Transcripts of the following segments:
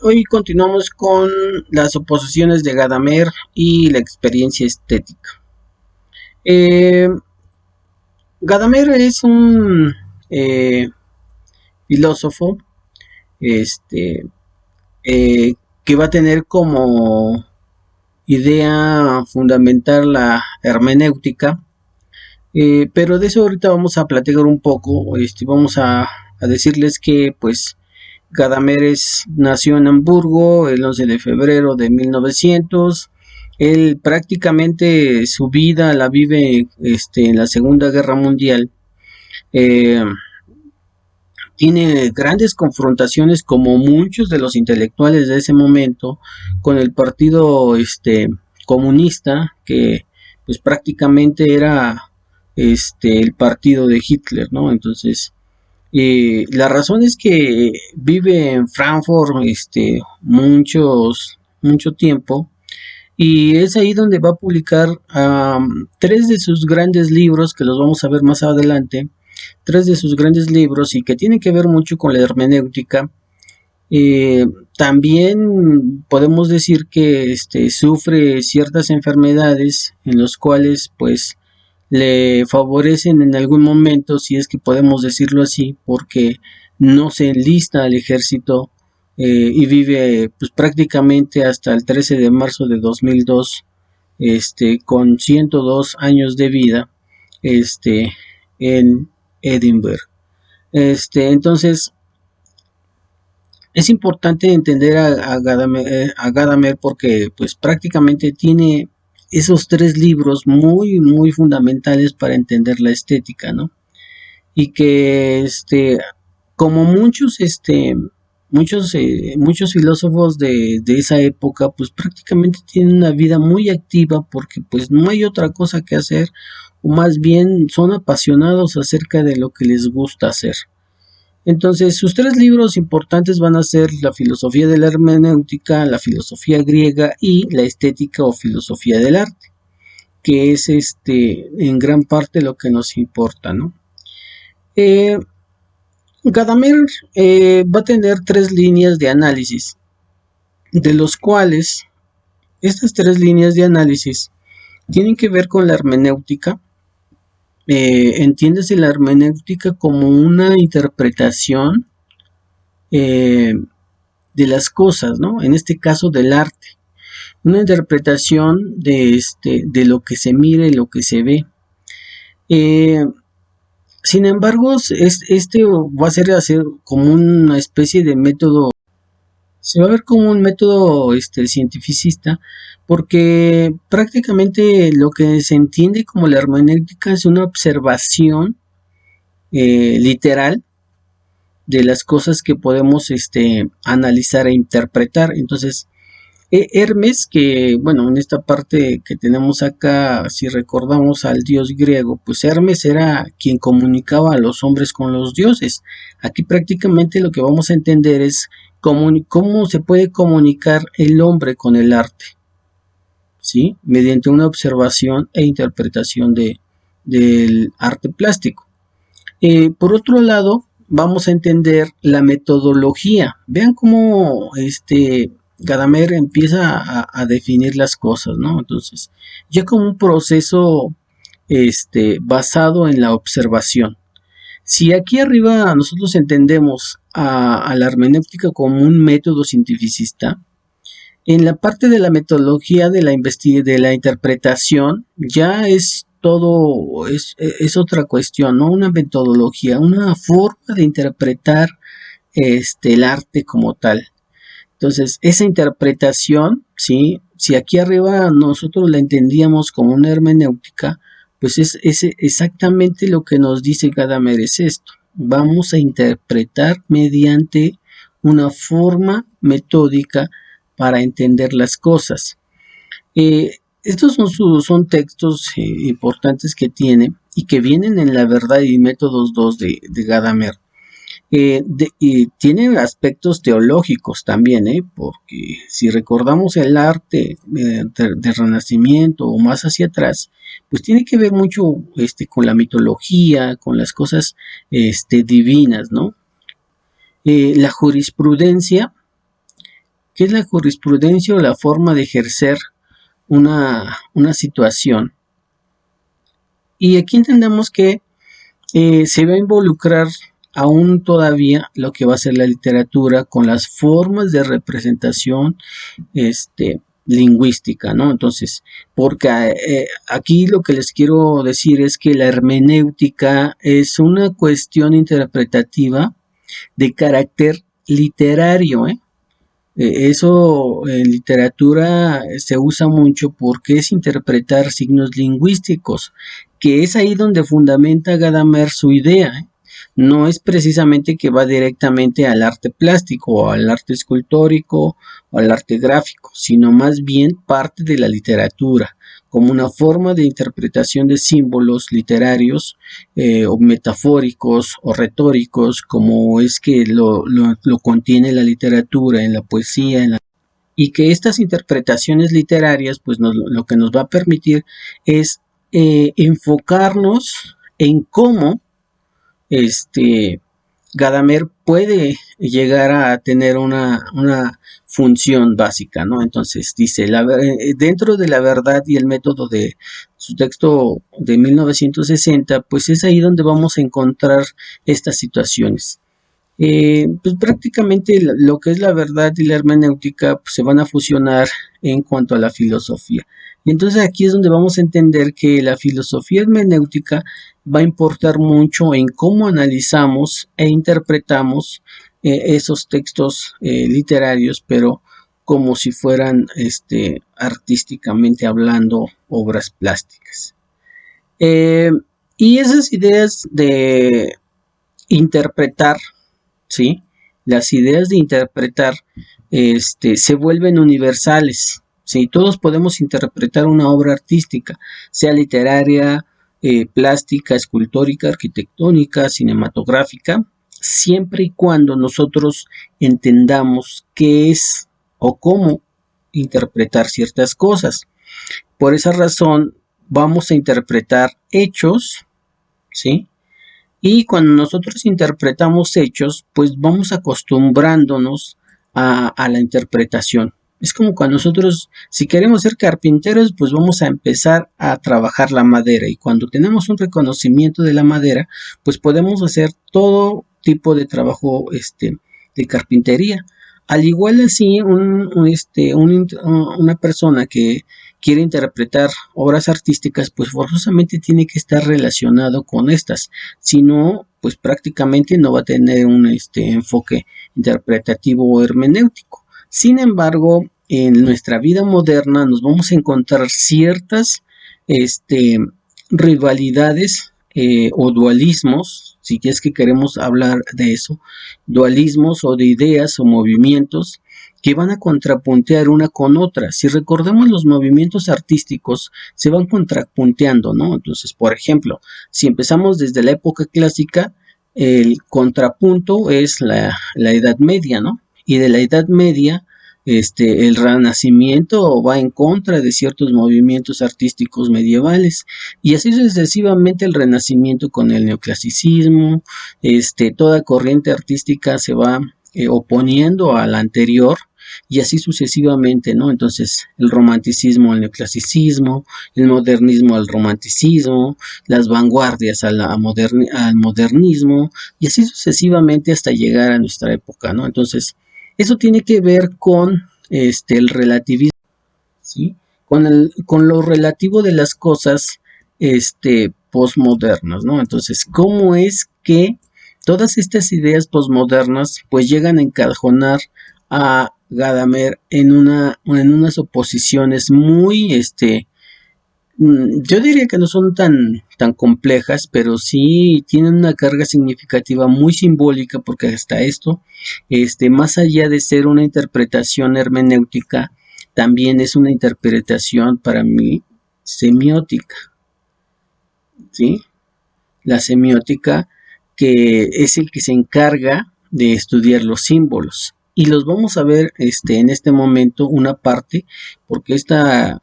Hoy continuamos con las oposiciones de Gadamer y la experiencia estética. Eh, Gadamer es un filósofo este, que va a tener como idea fundamental la hermenéutica, pero de eso ahorita vamos a platicar un poco. Vamos a decirles que pues Gadamer nació en Hamburgo el 11 de febrero de 1900. Él prácticamente su vida la vive en la Segunda Guerra Mundial. Eh, Tiene grandes confrontaciones, como muchos de los intelectuales de ese momento, con el partido comunista, que pues prácticamente era el partido de Hitler, ¿no? Entonces, la razón es que vive en Frankfurt mucho tiempo, y es ahí donde va a publicar tres de sus grandes libros, que los vamos a ver más adelante, tres de sus grandes libros y que tienen que ver mucho con la hermenéutica. También podemos decir que sufre ciertas enfermedades en los cuales pues le favorecen en algún momento, si es que podemos decirlo así, porque no se enlista al ejército, y vive pues prácticamente hasta el 13 de marzo de 2002, con 102 años de vida, en Edinburgh. Entonces es importante entender a Gadamer porque pues prácticamente tiene esos tres libros muy fundamentales para entender la estética, ¿no? Y que como muchos filósofos de esa época, pues prácticamente tienen una vida muy activa porque pues no hay otra cosa que hacer, o más bien son apasionados acerca de lo que les gusta hacer. Entonces, sus tres libros importantes van a ser la filosofía de la hermenéutica, la filosofía griega y la estética o filosofía del arte, que es en gran parte lo que nos importa, ¿no? Eh, Gadamer va a tener tres líneas de análisis, de los cuales estas tres líneas de análisis tienen que ver con la hermenéutica. Entiéndese la hermenéutica como una interpretación eh, de las cosas, ¿no? En este caso del arte. Una interpretación de lo que se mire, lo que se ve. Eh, Sin embargo, va a hacer como una especie de método, se va a ver como un método cientificista, porque prácticamente lo que se entiende como la hermenéutica es una observación literal de las cosas que podemos analizar e interpretar. Entonces, Hermes, que bueno, en esta parte que tenemos acá, si recordamos al dios griego, pues Hermes era quien comunicaba a los hombres con los dioses. Aquí prácticamente lo que vamos a entender es cómo se puede comunicar el hombre con el arte, ¿sí? Mediante una observación e interpretación del arte plástico. Por otro lado, vamos a entender la metodología. Vean cómo Gadamer empieza a definir las cosas, ¿no? Entonces, ya como un proceso basado en la observación. Si aquí arriba nosotros entendemos a la hermenéutica como un método cientificista, en la parte de la metodología de la interpretación ya es todo, es otra cuestión, ¿no? Una metodología, una forma de interpretar el arte como tal. Entonces, esa interpretación, ¿sí? Si aquí arriba nosotros la entendíamos como una hermenéutica, pues es exactamente lo que nos dice Gadamer, es esto. Vamos a interpretar mediante una forma metódica para entender las cosas. Estos son textos importantes que tiene y que vienen en La Verdad y Métodos 2 de Gadamer. Y tiene aspectos teológicos también, porque si recordamos el arte del Renacimiento o más hacia atrás, pues tiene que ver mucho con la mitología, con las cosas divinas, ¿no? La jurisprudencia ¿Qué es la jurisprudencia o la forma de ejercer una situación? Y aquí entendemos que se va a involucrar aún todavía lo que va a ser la literatura con las formas de representación lingüística, ¿no? Entonces, porque aquí lo que les quiero decir es que la hermenéutica es una cuestión interpretativa de carácter literario, ¿eh? Eso en literatura se usa mucho porque es interpretar signos lingüísticos, que es ahí donde fundamenta Gadamer su idea, ¿eh? No es precisamente que va directamente al arte plástico o al arte escultórico o al arte gráfico, sino más bien parte de la literatura, como una forma de interpretación de símbolos literarios o metafóricos o retóricos, como es que lo contiene la literatura, en la poesía, y que estas interpretaciones literarias, pues lo que nos va a permitir es enfocarnos en cómo Gadamer puede llegar a tener una función básica, ¿no? Entonces dice, dentro de la verdad y el método de su texto de 1960, pues es ahí donde vamos a encontrar estas situaciones. Pues prácticamente lo que es la verdad y la hermenéutica pues, se van a fusionar en cuanto a la filosofía. Y entonces aquí es donde vamos a entender que la filosofía hermenéutica va a importar mucho en cómo analizamos e interpretamos esos textos literarios, pero como si fueran artísticamente hablando obras plásticas. Y esas ideas de interpretar, ¿sí? Las ideas de interpretar se vuelven universales, ¿sí? Todos podemos interpretar una obra artística, sea literaria, plástica, escultórica, arquitectónica, cinematográfica, siempre y cuando nosotros entendamos qué es o cómo interpretar ciertas cosas. Por esa razón, vamos a interpretar hechos, ¿sí? Y cuando nosotros interpretamos hechos, pues vamos acostumbrándonos a la interpretación. Es como cuando nosotros, si queremos ser carpinteros, pues vamos a empezar a trabajar la madera. Y cuando tenemos un reconocimiento de la madera, pues podemos hacer todo tipo de trabajo de carpintería. Al igual así, una persona que quiere interpretar obras artísticas, pues forzosamente tiene que estar relacionado con estas. Si no, pues prácticamente no va a tener un enfoque interpretativo o hermenéutico. Sin embargo, en nuestra vida moderna nos vamos a encontrar ciertas rivalidades o dualismos, si es que queremos hablar de eso, dualismos o de ideas o movimientos que van a contrapuntear una con otra. Si recordamos, los movimientos artísticos se van contrapunteando, ¿no? Entonces, por ejemplo, si empezamos desde la época clásica, el contrapunto es la Edad Media, ¿no? Y de la Edad Media, el Renacimiento va en contra de ciertos movimientos artísticos medievales, y así sucesivamente el Renacimiento con el neoclasicismo, toda corriente artística se va oponiendo a la anterior, y así sucesivamente, ¿no? Entonces, el romanticismo al neoclasicismo, el modernismo al romanticismo, las vanguardias al modernismo, y así sucesivamente hasta llegar a nuestra época, ¿no? Entonces, eso tiene que ver con el relativismo, ¿sí? Con lo relativo de las cosas postmodernas, ¿no? Entonces, ¿cómo es que todas estas ideas postmodernas pues llegan a encajonar a Gadamer en unas oposiciones muy yo diría que no son tan complejas, pero sí tienen una carga significativa muy simbólica, porque hasta esto, más allá de ser una interpretación hermenéutica, también es una interpretación para mí semiótica, ¿sí? La semiótica, que es el que se encarga de estudiar los símbolos. Y los vamos a ver en este momento una parte, porque esta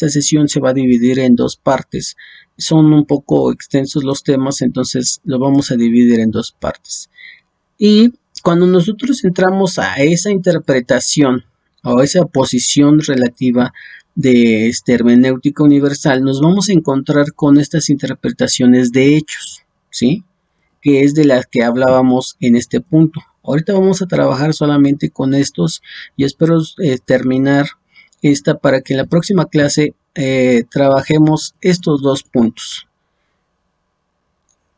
sesión se va a dividir en dos partes. Son un poco extensos los temas, entonces lo vamos a dividir en dos partes. Y cuando nosotros entramos a esa interpretación o esa posición relativa de hermenéutica universal, nos vamos a encontrar con estas interpretaciones de hechos, ¿sí? Que es de las que hablábamos en este punto. Ahorita vamos a trabajar solamente con estos y espero terminar esta para que en la próxima clase trabajemos estos dos puntos.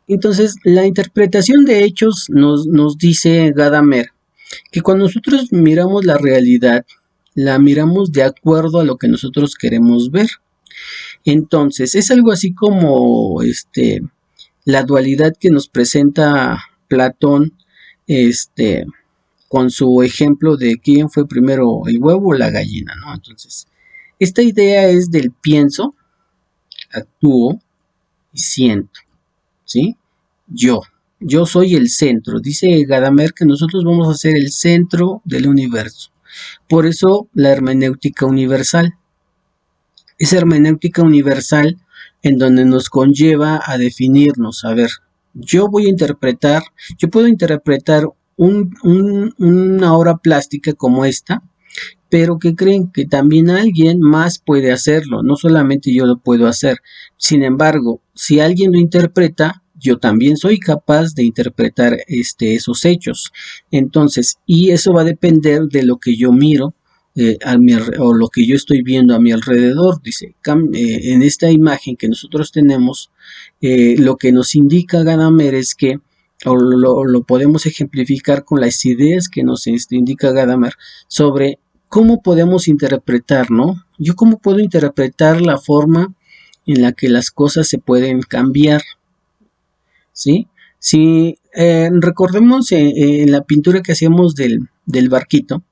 Entonces, la interpretación de hechos nos dice Gadamer que cuando nosotros miramos la realidad, la miramos de acuerdo a lo que nosotros queremos ver. Entonces, es algo así como la dualidad que nos presenta Platón, con su ejemplo de quién fue primero, el huevo o la gallina, ¿no? Entonces, esta idea es del pienso, actúo y siento, ¿sí? Yo soy el centro. Dice Gadamer que nosotros vamos a ser el centro del universo. Por eso la hermenéutica universal. Esa hermenéutica universal en donde nos conlleva a definirnos. A ver, yo puedo interpretar una obra plástica como esta, pero que creen que también alguien más puede hacerlo, no solamente yo lo puedo hacer. Sin embargo, si alguien lo interpreta, yo también soy capaz de interpretar esos hechos. Entonces, y eso va a depender de lo que yo miro o lo que yo estoy viendo a mi alrededor. Dice, en esta imagen que nosotros tenemos, lo que nos indica Gadamer es que o lo podemos ejemplificar con las ideas que nos indica Gadamer sobre cómo podemos interpretar, ¿no? Yo cómo puedo interpretar la forma en la que las cosas se pueden cambiar, ¿sí? Si recordemos en la pintura que hacíamos del barquito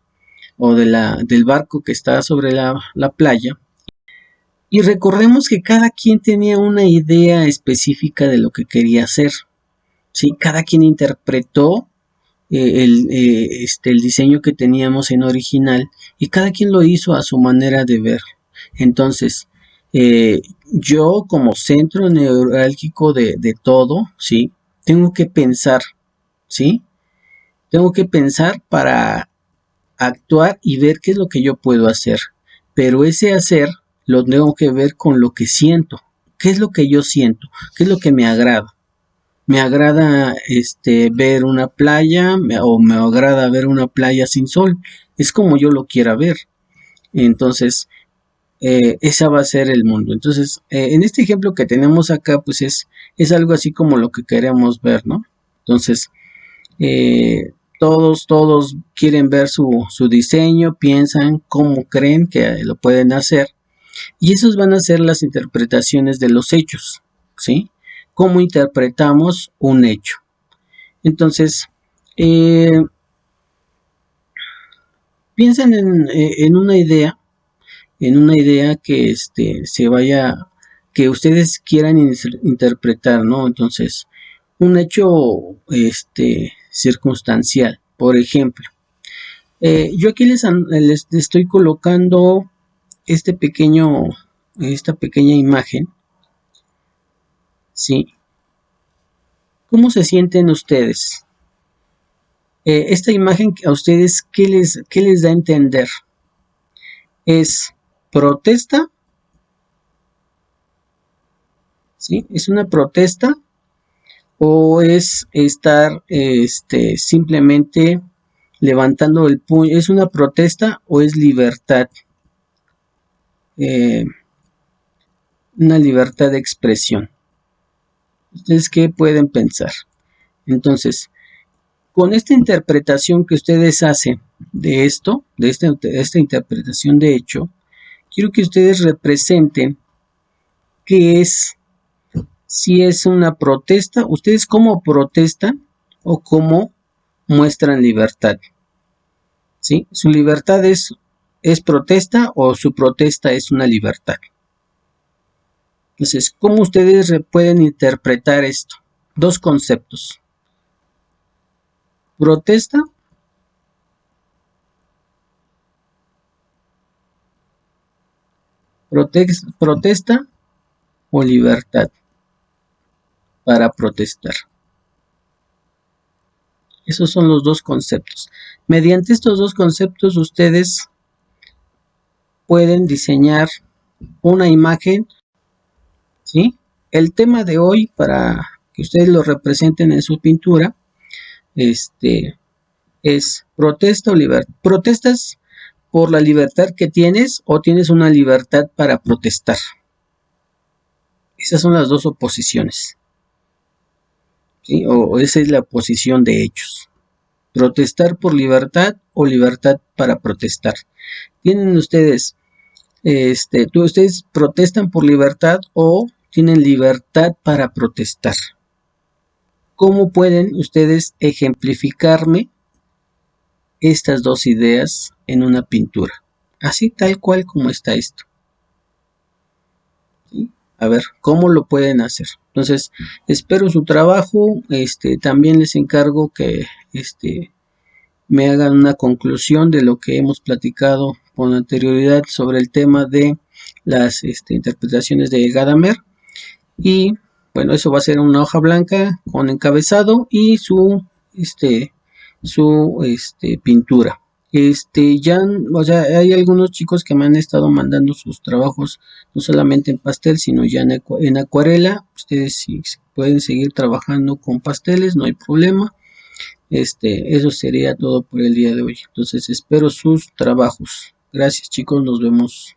o del barco que está sobre la playa, y recordemos que cada quien tenía una idea específica de lo que quería hacer, ¿sí? Cada quien interpretó el diseño que teníamos en original y cada quien lo hizo a su manera de ver. Entonces, yo como centro neurálgico de todo, ¿sí? Tengo que pensar, ¿sí? Tengo que pensar para actuar y ver qué es lo que yo puedo hacer. Pero ese hacer lo tengo que ver con lo que siento. ¿Qué es lo que yo siento? ¿Qué es lo que me agrada? Me agrada ver una playa o me agrada ver una playa sin sol. Es como yo lo quiera ver. Entonces, esa va a ser el mundo. Entonces, en este ejemplo que tenemos acá, pues es algo así como lo que queremos ver, ¿no? Entonces, todos quieren ver su diseño, piensan cómo creen que lo pueden hacer. Y esos van a ser las interpretaciones de los hechos, ¿sí? Cómo interpretamos un hecho. Entonces, piensen en una idea que que ustedes quieran interpretar, ¿no? Entonces, un hecho circunstancial, por ejemplo. Yo aquí les estoy colocando esta pequeña imagen, ¿sí? ¿Cómo se sienten ustedes? Esta imagen a ustedes, ¿qué les da a entender? ¿Es protesta? ¿Sí? ¿Es una protesta? ¿O es estar simplemente levantando el puño? ¿Es una protesta o es libertad? Una libertad de expresión. ¿Ustedes qué pueden pensar? Entonces, con esta interpretación que ustedes hacen de esto, de esta interpretación de hecho, quiero que ustedes representen qué es, si es una protesta, ustedes cómo protestan o cómo muestran libertad. ¿Sí? ¿Su libertad es protesta o su protesta es una libertad? Entonces, ¿cómo ustedes pueden interpretar esto? Dos conceptos. Protesta protesta o libertad para protestar. Esos son los dos conceptos. Mediante estos dos conceptos ustedes pueden diseñar una imagen, ¿sí? El tema de hoy, para que ustedes lo representen en su pintura, es protesta o libertad. ¿Protestas por la libertad que tienes o tienes una libertad para protestar? Esas son las dos oposiciones, ¿sí? O esa es la posición de hechos. Protestar por libertad o libertad para protestar. ¿Tienen ustedes, ustedes protestan por libertad o tienen libertad para protestar? ¿Cómo pueden ustedes ejemplificarme estas dos ideas en una pintura? Así tal cual como está esto. ¿Sí? A ver, ¿cómo lo pueden hacer? Entonces, espero su trabajo. También les encargo que me hagan una conclusión de lo que hemos platicado con anterioridad sobre el tema de las interpretaciones de Gadamer. Y bueno, eso va a ser una hoja blanca con encabezado y su pintura. Ya, o sea, hay algunos chicos que me han estado mandando sus trabajos no solamente en pastel, sino ya en acuarela. Ustedes si pueden seguir trabajando con pasteles, no hay problema. Eso sería todo por el día de hoy. Entonces espero sus trabajos. Gracias chicos, nos vemos.